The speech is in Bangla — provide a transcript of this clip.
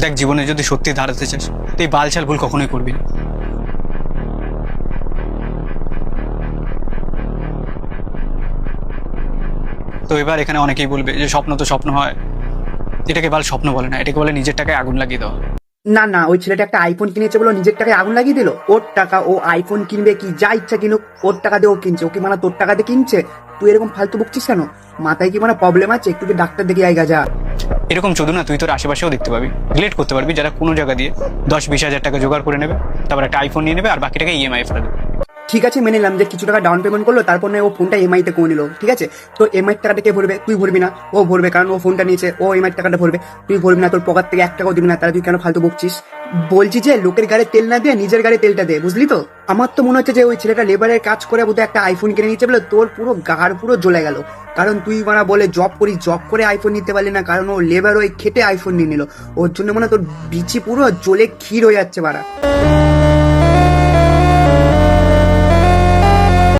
দেখ, জীবনে যদি সত্যি দাঁড়াতে চাস তো এই বালছাল ভুল কখনোই করবি না। তো এবার এখানে অনেকেই বলবে যে স্বপ্ন তো স্বপ্ন হয়, এটাকে বাল স্বপ্ন বলে না, এটাকে বলে নিজের টাকায় আগুন লাগিয়ে দেওয়া। না না, ওই ছেলেটা একটা আইফোন কিনেছে বলো নিজের টাকায় আগুন লাগিয়ে দিল? ওর টাকা, ও আইফোন কিনবে, কি যা ইচ্ছা কিনুক, ওর টাকা দিয়ে ও কিনছে। ও কি মানে তোর টাকা দিয়ে কিনছে? তুই এরকম ফালতু বকছিস কেন? মাথায় কি মানে প্রবলেম আছে? একটু কি ডাক্তার দেখে আইগা যা। এরকম চোদনা না তুই তোর আশেপাশেও দেখতে পাবি, রিলেট করতে পারবি, যারা কোনো জায়গা দিয়ে 10-20 হাজার টাকা জোগাড় করে নেবে, তারপর একটা আইফোন নিয়ে নেবে আর বাকি টাকা ইএমআই ফেলে দেবে। ঠিক আছে, মেনে নিলাম যে কিছু টাকা ডাউন পেমেন্ট করলো, তারপর না ও ফোনটা এমআই তে করে নিল, ঠিক আছে। তো এমআই টাকাটা কে ভরবে? তুই ভরবি না, ও ভরবে, কারণ ও ফোনটা নিয়েছে, ও এমআই টাকাটা ভরবে। তুই ভরবি না, তোর পকেট থেকে 1 টাকাও দিবি না, তাহলে তুই কেন ফালতু বকছিস? বলছি যে লোকের গাড়ি তেল না দিয়ে নিজের গাড়ি তেলটা দে, বুঝলি তো? আমার তো মনে হচ্ছে যে ওই ছেলেটা লেবারের কাজ করে বোধহয় একটা আইফোন কিনে নিচ্ছে বলে তোর পুরো গাড় পুরো জ্বলে গেল। কারণ তুই মানে বলে জব করি, জব করে আইফোন নিতে পারলি না, কারণ ও লেবার ওই খেটে আইফোন নিয়ে নিল। ওর জন্য মানে তোর বিচি পুরো জ্বলে ক্ষীর হয়ে যাচ্ছে বাড়া।